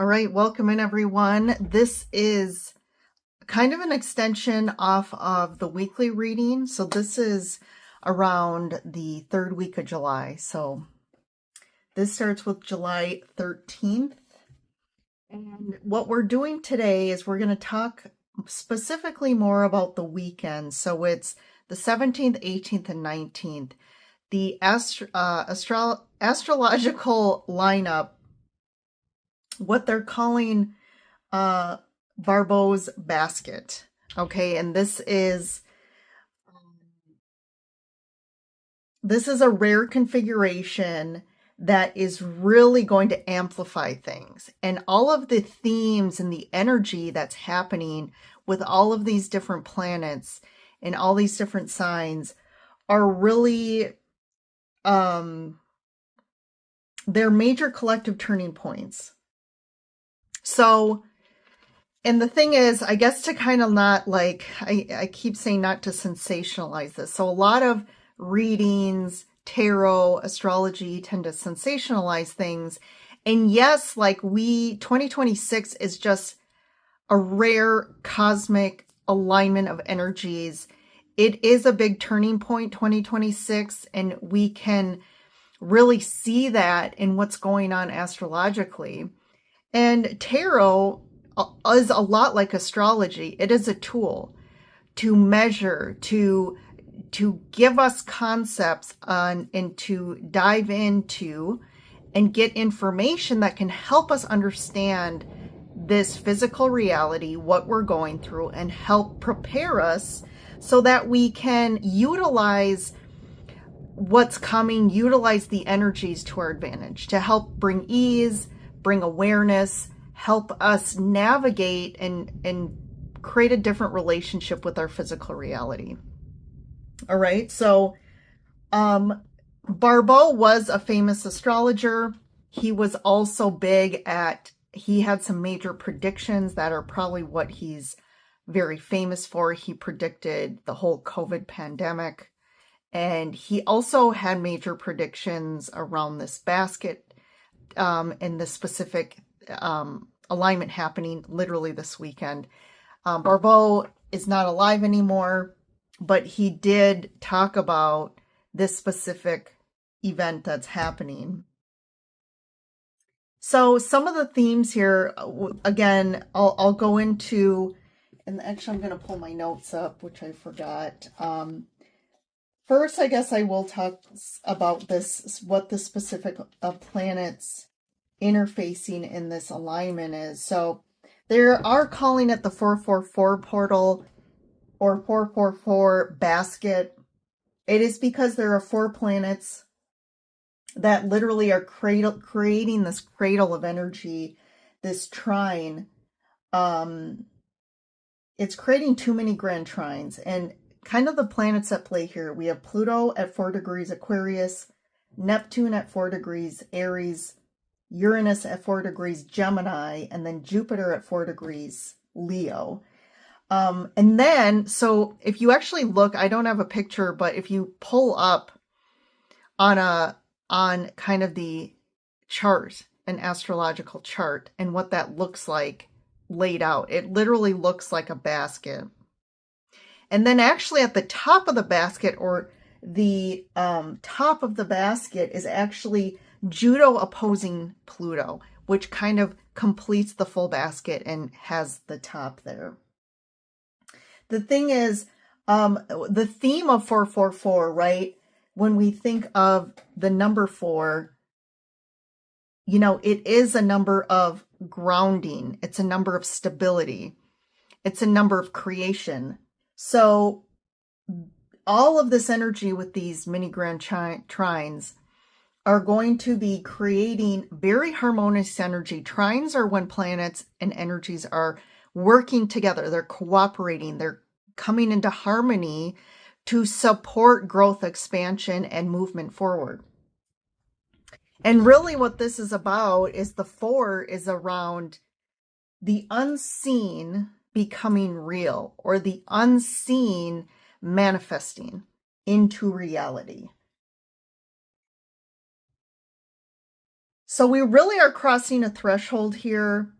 All right, welcome in everyone. This is kind of an extension off of the weekly reading. So this is around the third week of July. So this starts with July 13th. And what we're doing today is we're going to talk specifically more about the weekend. So it's the 17th, 18th, and 19th. The astrological lineup, what they're calling Barbeau's basket. Okay, and this is a rare configuration that is really going to amplify things. And all of the themes and the energy that's happening with all of these different planets and all these different signs are really they're major collective turning points. So, and the thing is, I guess to kind of not like, I keep saying not to sensationalize this. So a lot of readings, tarot, astrology tend to sensationalize things. And yes, 2026 is just a rare cosmic alignment of energies. It is a big turning point, 2026, and we can really see that in what's going on astrologically. And tarot is a lot like astrology. It is a tool to measure, to give us concepts on, and to dive into and get information that can help us understand this physical reality, what we're going through, and help prepare us so that we can utilize what's coming, utilize the energies to our advantage to help bring ease, bring awareness, help us navigate and create a different relationship with our physical reality. All right, so Barbeau was a famous astrologer. He was also big he had some major predictions that are probably what he's very famous for. He predicted the whole COVID pandemic. And he also had major predictions around this basket and the specific alignment happening literally this weekend. Barbeau is not alive anymore, but he did talk about this specific event that's happening. So some of the themes here, again, I'll go into, and actually I'm going to pull my notes up, which I forgot. First, I guess I will talk about this, what the specific planets interfacing in this alignment is. So they are calling it the 444 portal or 444 basket. It is because there are 4 planets that literally are creating this cradle of energy, this trine. It's creating too many grand trines. And kind of the planets at play here, we have Pluto at 4 degrees Aquarius, Neptune at 4 degrees Aries, Uranus at 4 degrees Gemini, and then Jupiter at 4 degrees Leo. And then, so if you actually look, I don't have a picture, but if you pull up on kind of the chart, an astrological chart, and what that looks like laid out, it literally looks like a basket. And then actually at the top of the basket, or the top of the basket, is actually Judo opposing Pluto, which kind of completes the full basket and has the top there. The thing is, the theme of 444, right? When we think of the number 4, you know, it is a number of grounding. It's a number of stability. It's a number of creation. So all of this energy with these mini grand trines are going to be creating very harmonious energy. Trines are when planets and energies are working together. They're cooperating. They're coming into harmony to support growth, expansion, and movement forward. And really what this is about is the 4 is around the unseen becoming real, or the unseen manifesting into reality. So we really are crossing a threshold here.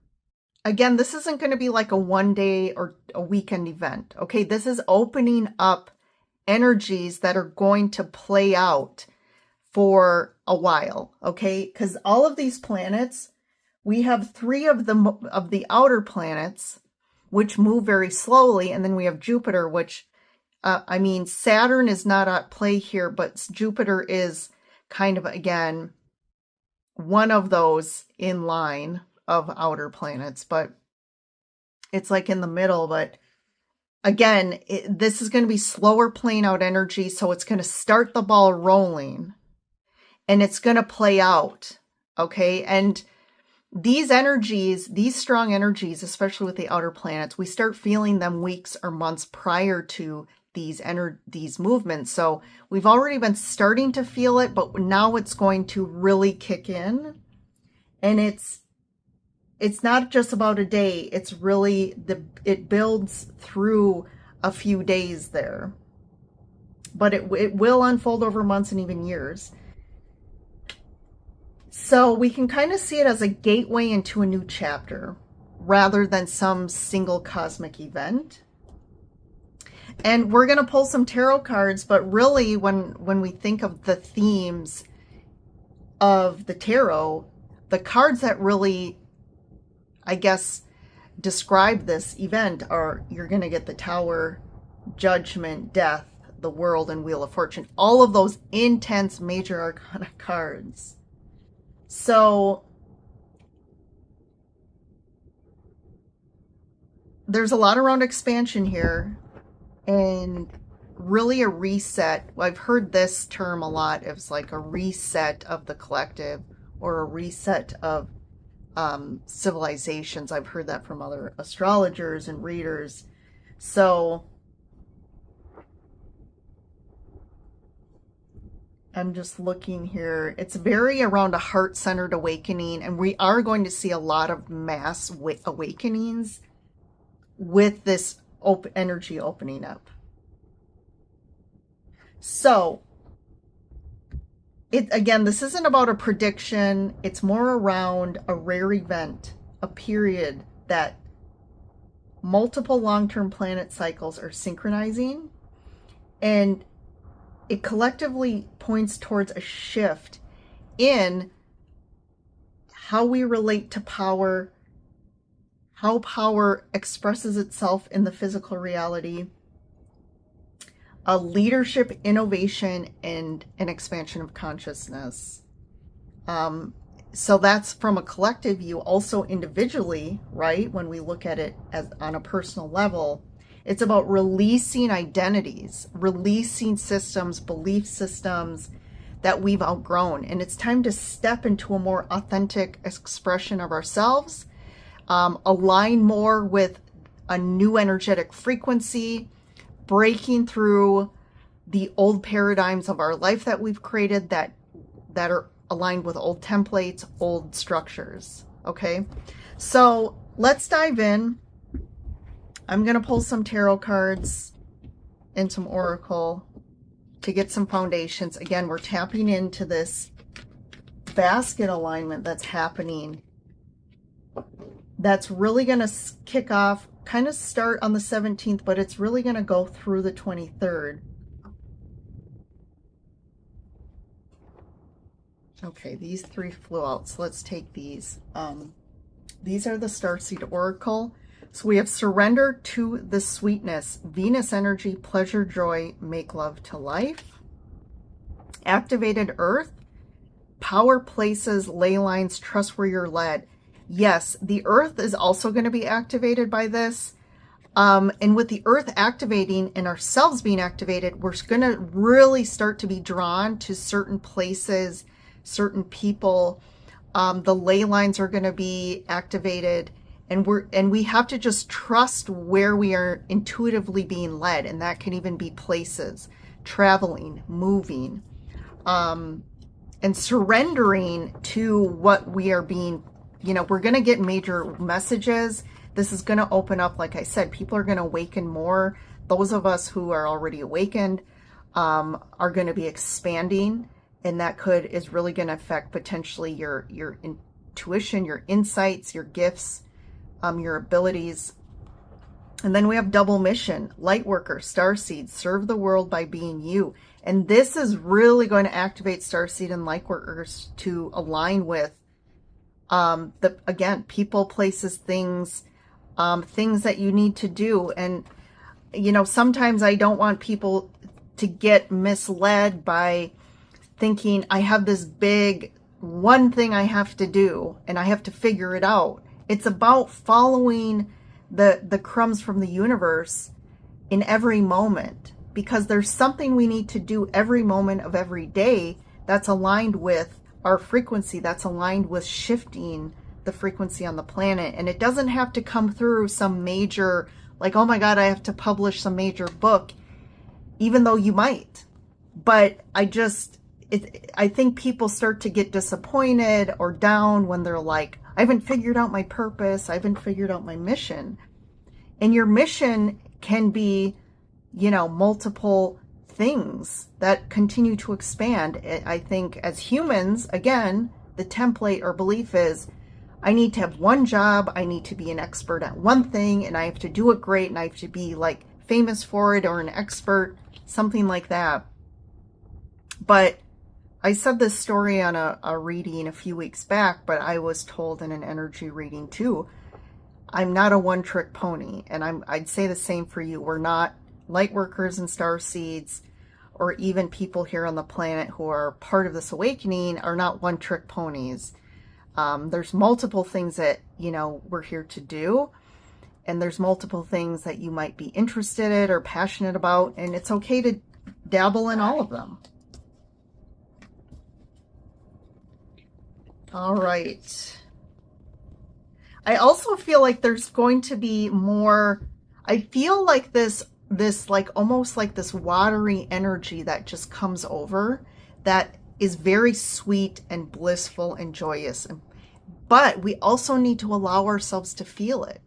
Again, this isn't going to be like a one day or a weekend event. Okay, this is opening up energies that are going to play out for a while. Okay, because all of these planets, we have 3 of the outer planets, which move very slowly, and then we have Jupiter, which I mean, Saturn is not at play here, but Jupiter is kind of, again, one of those in line of outer planets, but it's like in the middle. But again, this is going to be slower playing out energy, so it's going to start the ball rolling, and it's going to play out, okay? And these energies, these strong energies, especially with the outer planets, we start feeling them weeks or months prior to these movements. So we've already been starting to feel it, but now it's going to really kick in. And it's not just about a day. It's really it builds through a few days there, but it will unfold over months and even years. So we can kind of see it as a gateway into a new chapter rather than some single cosmic event. And we're going to pull some tarot cards, but really when we think of the themes of the tarot, the cards that really, I guess, describe this event are, you're going to get the Tower, Judgment, Death, the World, and Wheel of Fortune. All of those intense major arcana cards. So there's a lot around expansion here. And really a reset. I've heard this term a lot. It's like a reset of the collective or a reset of civilizations. I've heard that from other astrologers and readers. So I'm just looking here. It's very around a heart-centered awakening, and we are going to see a lot of mass awakenings with this energy opening up. So again, this isn't about a prediction. It's more around a rare event, a period that multiple long-term planet cycles are synchronizing, and it collectively points towards a shift in how we relate to power, how power expresses itself in the physical reality, a leadership, innovation, and an expansion of consciousness. So that's from a collective view. Also individually, right? When we look at it as on a personal level, it's about releasing identities, releasing systems, belief systems that we've outgrown. And it's time to step into a more authentic expression of ourselves, align more with a new energetic frequency, breaking through the old paradigms of our life that we've created that are aligned with old templates, old structures. Okay, so let's dive in. I'm going to pull some tarot cards and some oracle to get some foundations. Again, we're tapping into this basket alignment that's happening. That's really going to kick off, kind of start on the 17th, but it's really going to go through the 23rd. Okay, these 3 flew out, so let's take these. These are the Starseed Oracle. So we have surrender to the sweetness, Venus energy, pleasure, joy, make love to life. Activated Earth, power, places, ley lines, trust where you're led. Yes, the Earth is also going to be activated by this. And with the Earth activating and ourselves being activated, we're going to really start to be drawn to certain places, certain people. The ley lines are going to be activated, and we have to just trust where we are intuitively being led, and that can even be places, traveling, moving, and surrendering to what we are being. You know, we're going to get major messages. This is going to open up, like I said, people are going to awaken more. Those of us who are already awakened are going to be expanding And that is really going to affect potentially your intuition, your insights, your gifts, your abilities. And then we have double mission, light worker, starseed, serve the world by being you. And this is really going to activate starseed and light workers to align with, again, people, places, things, things that you need to do. And, sometimes I don't want people to get misled by thinking I have this big one thing I have to do and I have to figure it out. It's about following the crumbs from the universe in every moment, because there's something we need to do every moment of every day that's aligned with our frequency, that's aligned with shifting the frequency on the planet. And it doesn't have to come through some major, like, oh my God, I have to publish some major book, even though you might. But I think people start to get disappointed or down when they're like, I haven't figured out my purpose. I haven't figured out my mission. And your mission can be, multiple things that continue to expand. I think as humans, again, the template or belief is, I need to have one job. I need to be an expert at one thing, and I have to do it great, and I have to be like famous for it or an expert, something like that. But I said this story on a reading a few weeks back, but I was told in an energy reading too, I'm not a one-trick pony. And I'd say the same for you. We're not light workers and star seeds, or even people here on the planet who are part of this awakening are not one-trick ponies. There's multiple things that, we're here to do. And there's multiple things that you might be interested in or passionate about. And it's okay to dabble in all of them. All right. I also feel like there's going to be more, I feel like this like almost like this watery energy that just comes over that is very sweet and blissful and joyous. But we also need to allow ourselves to feel it.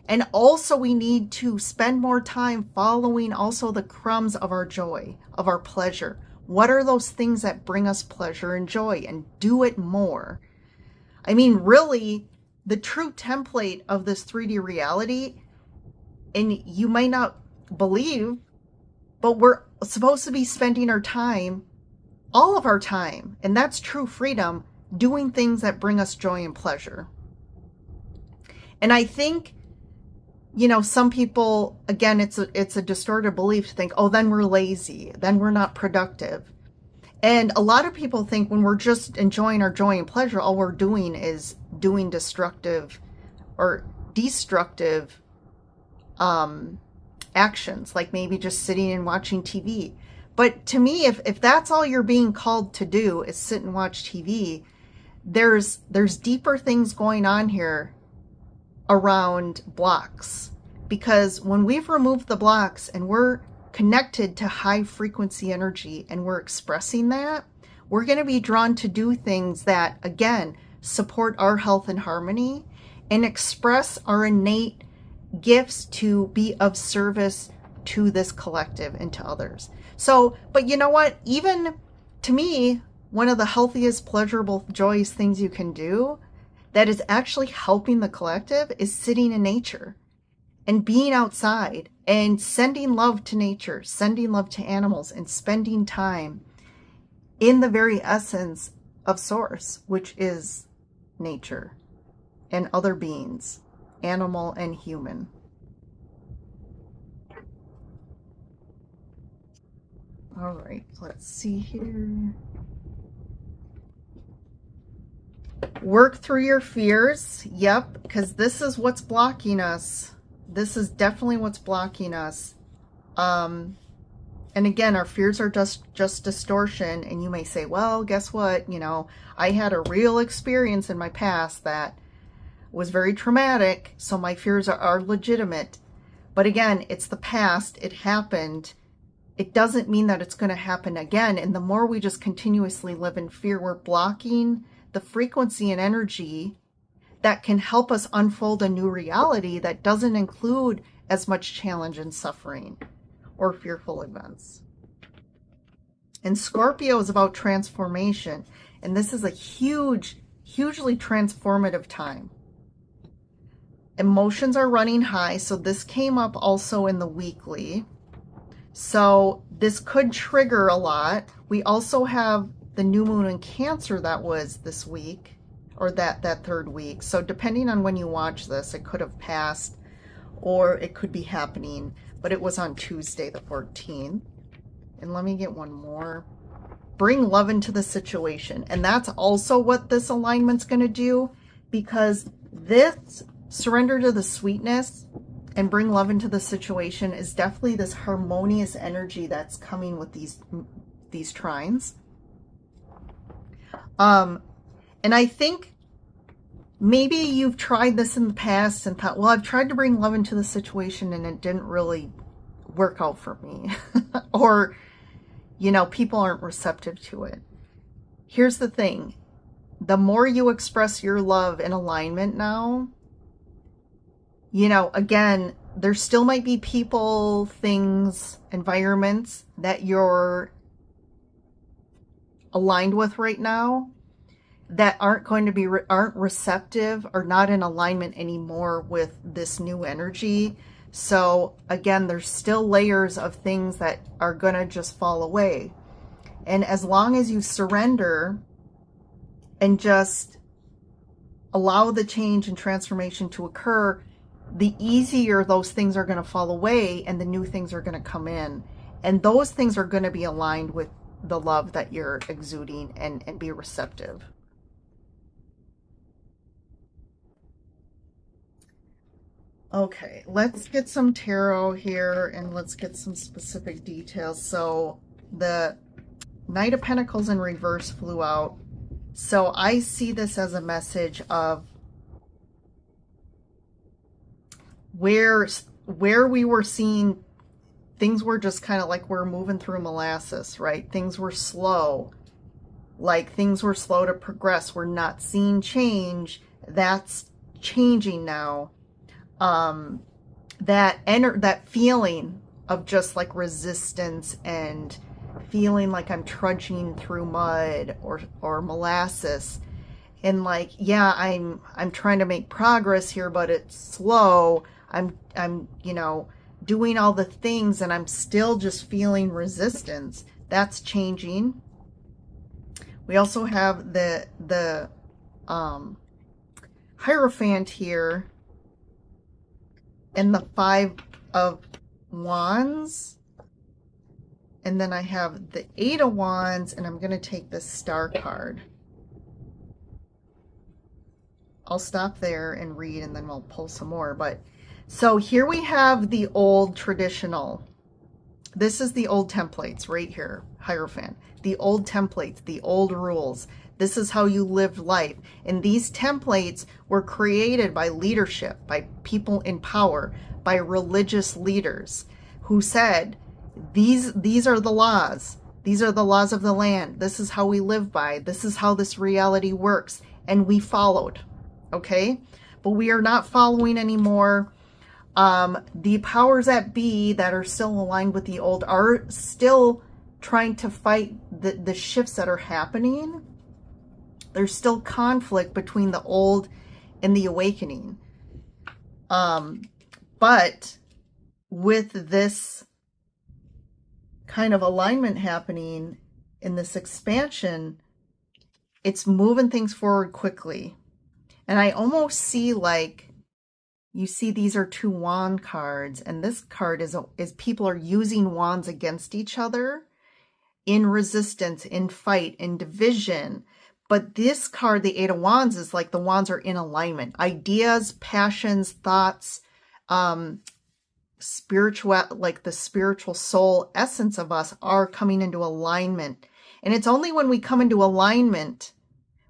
And also we need to spend more time following also the crumbs of our joy, of our pleasure. What are those things that bring us pleasure and joy, and do it more? I mean, really, the true template of this 3D reality, and you might not believe, but we're supposed to be spending our time, all of our time, and that's true freedom, doing things that bring us joy and pleasure. And I think, some people, again, it's a distorted belief to think, oh, then we're lazy, then we're not productive. And a lot of people think when we're just enjoying our joy and pleasure, all we're doing is doing destructive or destructive actions, like maybe just sitting and watching TV. But to me, if that's all you're being called to do is sit and watch TV, there's deeper things going on here around blocks. Because when we've removed the blocks and we're connected to high frequency energy and we're expressing that, we're going to be drawn to do things that, again, support our health and harmony and express our innate gifts to be of service to this collective and to others. So, but you know what? Even to me, one of the healthiest, pleasurable, joyous things you can do that is actually helping the collective is sitting in nature and being outside and sending love to nature, sending love to animals, and spending time in the very essence of source, which is nature and other beings, animal and human. All right, let's see here. Work through your fears. Yep, because this is what's blocking us. This is definitely what's blocking us. And again, our fears are just distortion. And you may say, well, guess what? I had a real experience in my past that was very traumatic. So my fears are legitimate. But again, it's the past. It happened. It doesn't mean that it's going to happen again. And the more we just continuously live in fear, we're blocking the frequency and energy that can help us unfold a new reality that doesn't include as much challenge and suffering or fearful events. And Scorpio is about transformation. And this is a hugely transformative time. Emotions are running high. So this came up also in the weekly. So this could trigger a lot. We also have the new moon in Cancer that was this week, or that third week. So depending on when you watch this, it could have passed or it could be happening, but it was on Tuesday the 14th. And let me get one more. Bring love into the situation. And that's also what this alignment's going to do, because this surrender to the sweetness and bring love into the situation is definitely this harmonious energy that's coming with these trines. And I think maybe you've tried this in the past and thought, well, I've tried to bring love into the situation and it didn't really work out for me. Or, you know, people aren't receptive to it. Here's the thing. The more you express your love in alignment now, you know, again, there still might be people, things, environments that you're aligned with right now that aren't going to be, aren't receptive or not in alignment anymore with this new energy. So again, there's still layers of things that are going to just fall away. And as long as you surrender and just allow the change and transformation to occur, the easier those things are going to fall away and the new things are going to come in. And those things are going to be aligned with the love that you're exuding and be receptive. Okay, let's get some tarot here and let's get some specific details. So the Knight of Pentacles in reverse flew out. So I see this as a message of where we were seeing things were just kind of like we're moving through molasses, right? Things were slow, like things were slow to progress. We're not seeing change. That's changing now. That feeling of just like resistance and feeling like I'm trudging through mud or molasses, and like, yeah, I'm trying to make progress here, but it's slow. I'm you know, doing all the things and I'm still just feeling resistance. That's changing. We also have the Hierophant here and the 5 of Wands. And then I have the 8 of Wands, and I'm going to take this Star card. I'll stop there and read, and then we'll pull some more. But so here we have the old traditional. This is the old templates right here, Hierophant. The old templates, the old rules. This is how you lived life. And these templates were created by leadership, by people in power, by religious leaders who said, these are the laws. These are the laws of the land. This is how we live by. This is how this reality works. And we followed. Okay? But we are not following anymore. The powers that be that are still aligned with the old are still trying to fight the shifts that are happening. There's still conflict between the old and the awakening. But with this kind of alignment happening in this expansion, it's moving things forward quickly. And I almost see like, you see these are 2 wand cards, and this card is people are using wands against each other in resistance, in fight, in division. But this card, the 8 of Wands, is like the wands are in alignment. Ideas, passions, thoughts, spiritual, like the spiritual soul essence of us are coming into alignment. And it's only when we come into alignment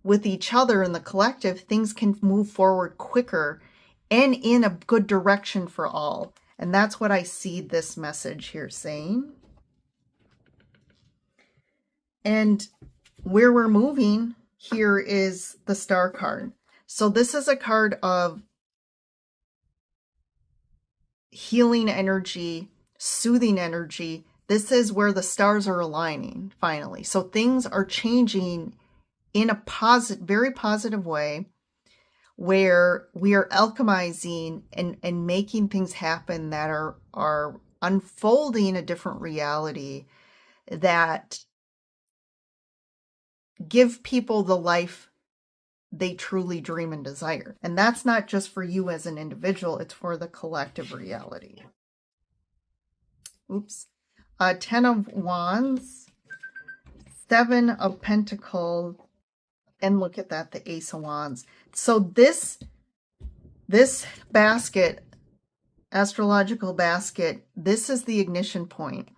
with each other in the collective, things can move forward quicker and in a good direction for all. And that's what I see this message here saying. And where we're moving here is the Star card. So this is a card of healing energy, soothing energy This is where the stars are aligning finally. So things are changing in a very positive way, where we are alchemizing and making things happen that are unfolding a different reality that give people the life they truly dream and desire. And that's not just for you as an individual, it's for the collective reality. Oops. 10 of Wands, 7 of Pentacles, and look at that, the Ace of Wands. So this basket, astrological basket, this is the ignition point.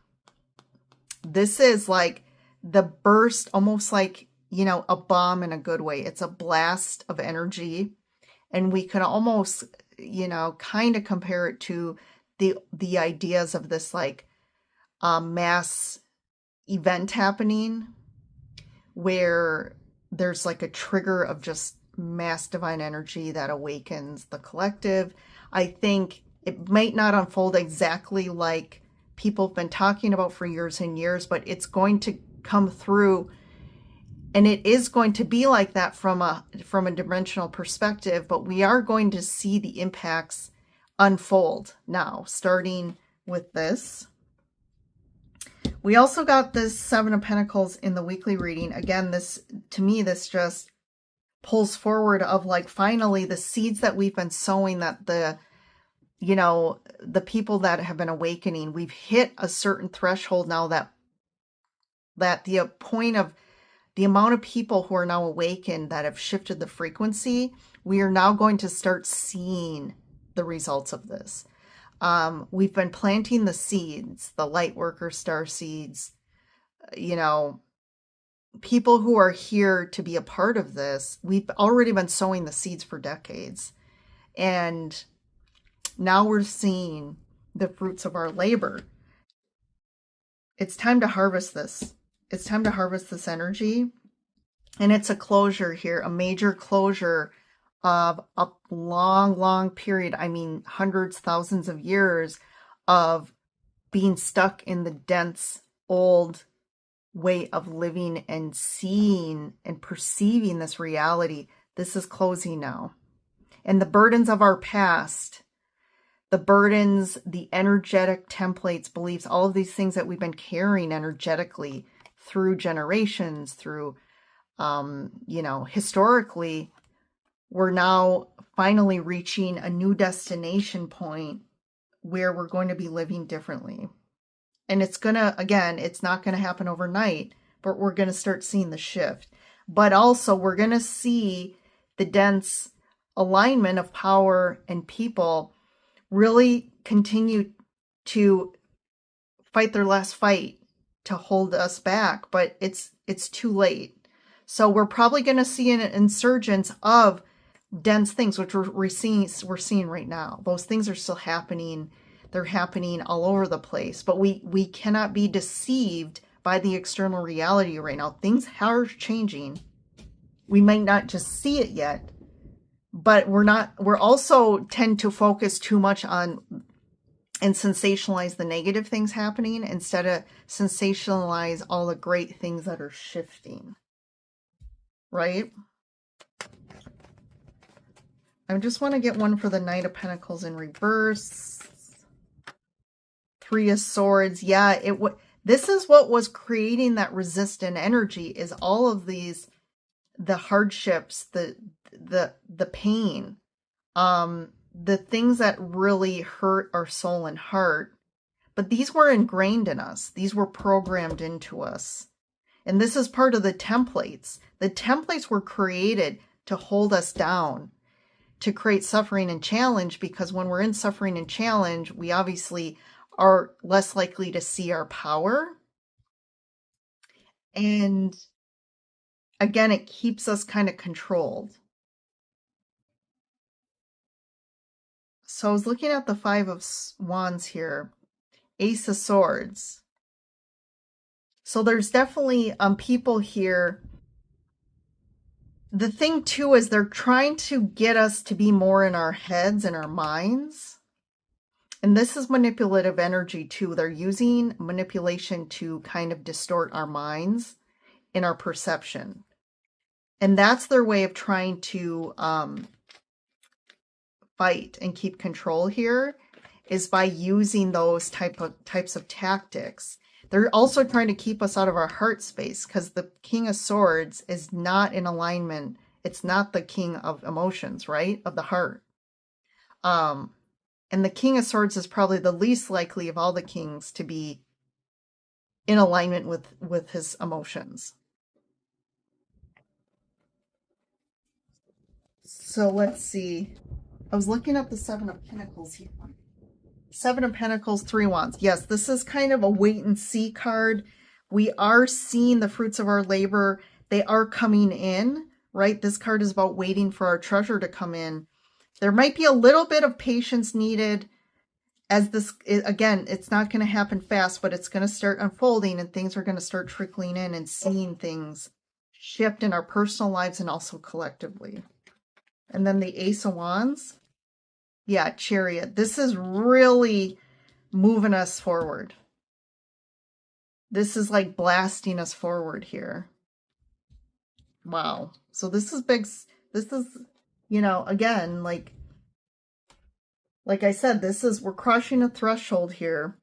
This is like the burst, almost like, you know, a bomb in a good way. It's a blast of energy. And we can almost, you know, kind of compare it to the ideas of this like mass event happening, where there's like a trigger of just mass divine energy that awakens the collective. I think it might not unfold exactly like people have been talking about for years and years, but it's going to come through, and it is going to be like that from a dimensional perspective. But we are going to see the impacts unfold now, starting with this. We also got this 7 of Pentacles in the weekly reading. Again, this, to me, this just pulls forward of like, finally, the seeds that we've been sowing, that the people that have been awakening, we've hit a certain threshold now that the point of the amount of people who are now awakened that have shifted the frequency, we are now going to start seeing the results of this. We've been planting the seeds, the light worker star seeds, you know, people who are here to be a part of this. We've already been sowing the seeds for decades. And now we're seeing the fruits of our labor. It's time to harvest this. It's time to harvest this energy. And it's a closure here, a major closure of a long, long period. I mean, hundreds, thousands of years of being stuck in the dense, old way of living and seeing and perceiving this reality. This is closing now. And the burdens of our past, the burdens, the energetic templates, beliefs, all of these things that we've been carrying energetically through generations, through, historically, we're now finally reaching a new destination point where we're going to be living differently. And it's going to, again, it's not going to happen overnight, but we're going to start seeing the shift. But also we're going to see the dense alignment of power and people really continue to fight their last fight to hold us back, but it's too late. So we're probably going to see an insurgence of dense things, which we're seeing right now. Those things are still happening. They're happening all over the place, but we cannot be deceived by the external reality right now. Things are changing. We might not just see it yet, but we're also tend to focus too much on and sensationalize the negative things happening instead of sensationalize all the great things that are shifting. Right? I just want to get one for the Knight of Pentacles in reverse. 3 of Swords. Yeah, this is what was creating that resistant energy, is all of these, the hardships, the pain, the things that really hurt our soul and heart. But these were ingrained in us. These were programmed into us. And this is part of the templates. The templates were created to hold us down, to create suffering and challenge, because when we're in suffering and challenge, we obviously are less likely to see our power. And again, it keeps us kind of controlled. So I was looking at the 5 of Wands here, Ace of Swords. So there's definitely people here. The thing too is they're trying to get us to be more in our heads and our minds. And this is manipulative energy too. They're using manipulation to kind of distort our minds in our perception. And that's their way of trying to fight and keep control here, is by using those types of tactics. They're also trying to keep us out of our heart space, because the King of Swords is not in alignment. It's not the king of emotions, right? Of the heart. And the King of Swords is probably the least likely of all the kings to be in alignment with his emotions. So let's see. I was looking up the Seven of Pentacles here. Seven of Pentacles, Three Wands. Yes, this is kind of a wait and see card. We are seeing the fruits of our labor. They are coming in, right? This card is about waiting for our treasure to come in. There might be a little bit of patience needed, as this, again, it's not going to happen fast, but it's going to start unfolding, and things are going to start trickling in, and seeing things shift in our personal lives and also collectively. And then the Ace of Wands. Yeah, Chariot. This is really moving us forward. This is like blasting us forward here. Wow. So this is big. This is, you know, again, like I said, this is, we're crushing a threshold here.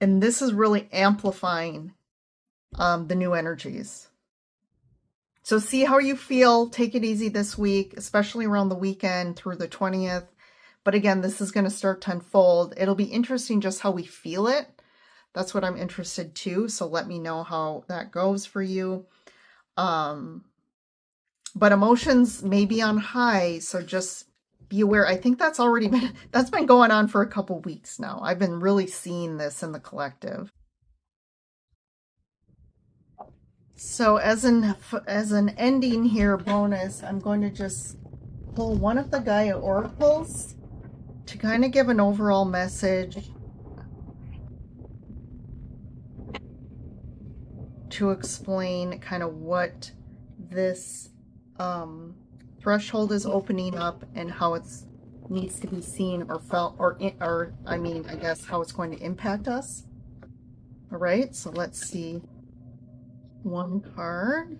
And this is really amplifying the new energies. So see how you feel. Take it easy this week, especially around the weekend through the 20th. But again, this is going to start to unfold. It'll be interesting just how we feel it. That's what I'm interested too. So let me know how that goes for you. But emotions may be on high, so just be aware. I think that's been going on for a couple weeks now. I've been really seeing this in the collective. So as an ending here, bonus, I'm going to just pull one of the Gaia oracles to kind of give an overall message, to explain kind of what this threshold is opening up, and how it needs to be seen or felt, or I mean, I guess how it's going to impact us. All right, so let's see. One card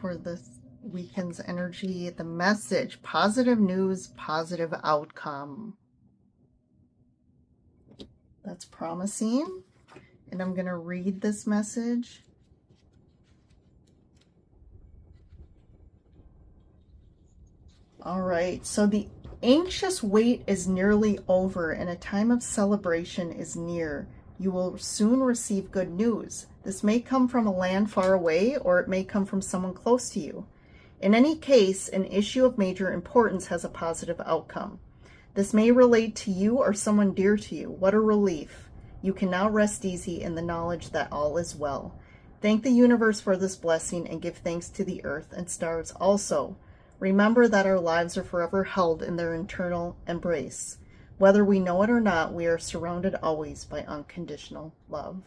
for this weekend's energy. The message: positive news, positive outcome. That's promising. And I'm going to read this message. All right, so the anxious wait is nearly over, and a time of celebration is near. You will soon receive good news. This may come from a land far away, or it may come from someone close to you. In any case, an issue of major importance has a positive outcome. This may relate to you or someone dear to you. What a relief. You can now rest easy in the knowledge that all is well. Thank the universe for this blessing, and give thanks to the earth and stars also. Remember that our lives are forever held in their eternal embrace. Whether we know it or not, we are surrounded always by unconditional love.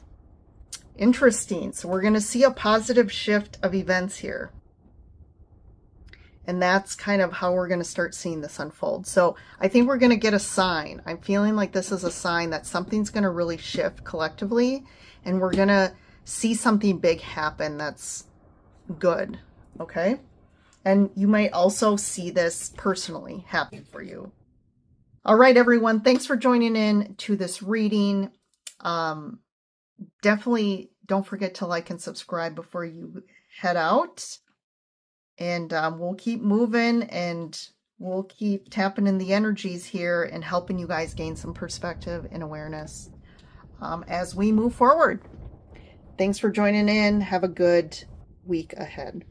Interesting. So we're going to see a positive shift of events here. And that's kind of how we're going to start seeing this unfold. So I think we're going to get a sign. I'm feeling like this is a sign that something's going to really shift collectively. And we're going to see something big happen that's good. Okay? And you might also see this personally happen for you. All right, everyone. Thanks for joining in to this reading. Definitely don't forget to like and subscribe before you head out. And we'll keep moving, and we'll keep tapping in the energies here and helping you guys gain some perspective and awareness as we move forward. Thanks for joining in. Have a good week ahead.